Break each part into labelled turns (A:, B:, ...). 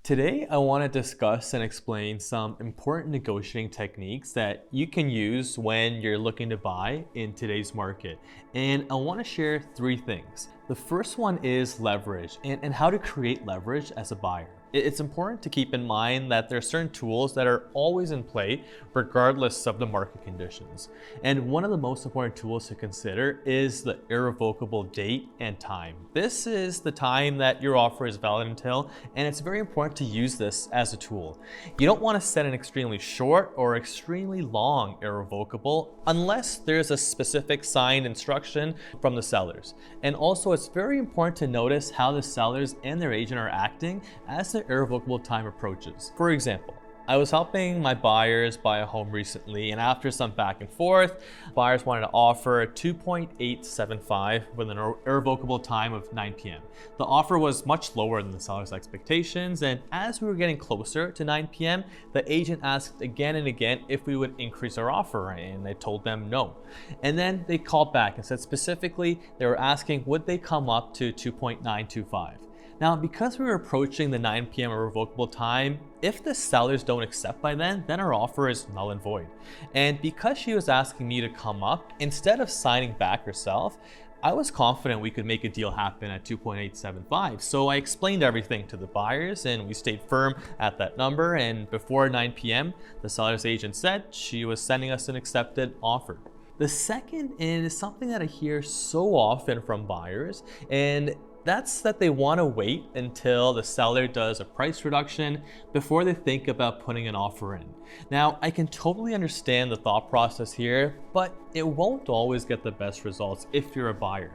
A: Today, I want to discuss and explain some important negotiating techniques that you can use when you're looking to buy in today's market. And I want to share three things. The first one is leverage and how to create leverage as a buyer. It's important to keep in mind that there are certain tools that are always in play regardless of the market conditions. And one of the most important tools to consider is the irrevocable date and time. This is the time that your offer is valid until, and it's very important to use this as a tool. You don't want to set an extremely short or extremely long irrevocable unless there's a specific signed instruction from the sellers. And also, it's very important to notice how the sellers and their agent are acting as the irrevocable time approaches. For example, I was helping my buyers buy a home recently, and after some back and forth, buyers wanted to offer 2.875 with an irrevocable time of 9 p.m. The offer was much lower than the seller's expectations, and as we were getting closer to 9 p.m., the agent asked again and again if we would increase our offer, and I told them no. And then they called back and said specifically they were asking would they come up to 2.925. Now, because we were approaching the 9 p.m. irrevocable time, if the sellers don't accept by then our offer is null and void. And because she was asking me to come up, instead of signing back herself, I was confident we could make a deal happen at 2.875. So I explained everything to the buyers and we stayed firm at that number. And before 9 p.m., the seller's agent said she was sending us an accepted offer. The second is something that I hear so often from buyers, and that's that they want to wait until the seller does a price reduction before they think about putting an offer in. Now, I can totally understand the thought process here, but it won't always get the best results if you're a buyer.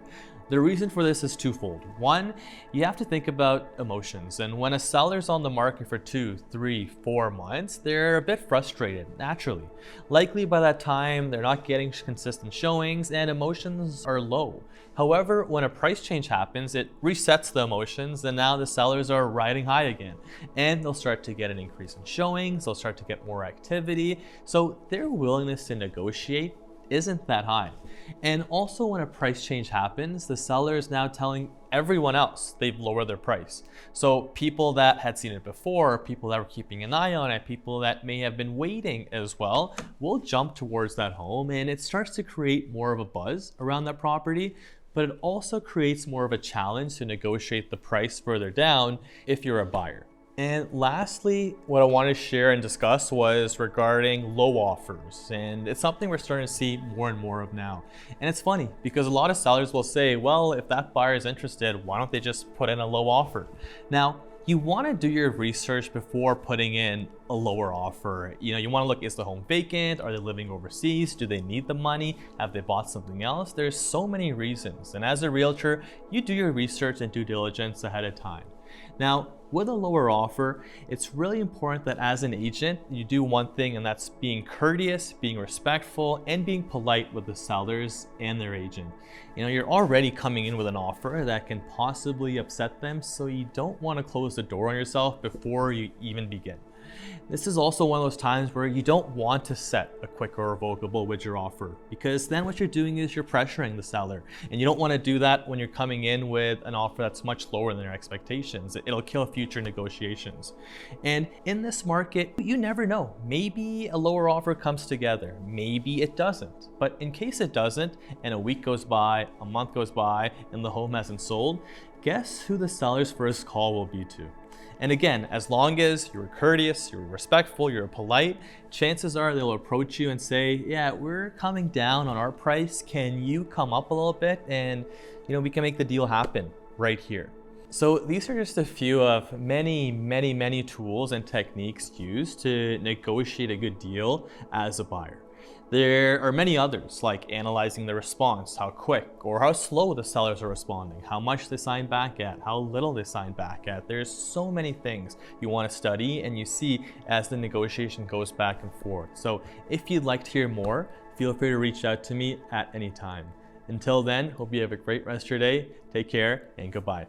A: The reason for this is twofold. One, you have to think about emotions. And when a seller's on the market for 2, 3, 4 months, they're a bit frustrated, naturally. Likely by that time, they're not getting consistent showings and emotions are low. However, when a price change happens, it resets the emotions and now the sellers are riding high again. And they'll start to get an increase in showings, they'll start to get more activity. So their willingness to negotiate isn't that high. And also when a price change happens, the seller is now telling everyone else they've lowered their price. So people that had seen it before, people that were keeping an eye on it, people that may have been waiting as well, will jump towards that home, and it starts to create more of a buzz around that property. But it also creates more of a challenge to negotiate the price further down if you're a buyer. And lastly, what I want to share and discuss was regarding low offers. And it's something we're starting to see more and more of now. And it's funny because a lot of sellers will say, well, if that buyer is interested, why don't they just put in a low offer? Now, you want to do your research before putting in a lower offer. You want to look, is the home vacant? Are they living overseas? Do they need the money? Have they bought something else? There's so many reasons. And as a realtor, you do your research and due diligence ahead of time. Now, with a lower offer, it's really important that as an agent, you do one thing, and that's being courteous, being respectful, and being polite with the sellers and their agent. You're already coming in with an offer that can possibly upset them, so you don't want to close the door on yourself before you even begin. This is also one of those times where you don't want to set a quick irrevocable with your offer, because then what you're doing is you're pressuring the seller, and you don't want to do that when you're coming in with an offer that's much lower than their expectations. It'll kill future negotiations. And in this market, you never know. Maybe a lower offer comes together, maybe it doesn't. But in case it doesn't, and a week goes by, a month goes by, and the home hasn't sold, guess who the seller's first call will be to? And again, as long as you're courteous, you're respectful, you're polite, chances are they'll approach you and say, yeah, we're coming down on our price. Can you come up a little bit? And we can make the deal happen right here. So these are just a few of many tools and techniques used to negotiate a good deal as a buyer. There are many others, like analyzing the response, how quick or how slow the sellers are responding, how much they sign back at, how little they sign back at. There's so many things you want to study and you see as the negotiation goes back and forth. So if you'd like to hear more, feel free to reach out to me at any time. Until then, hope you have a great rest of your day. Take care and goodbye.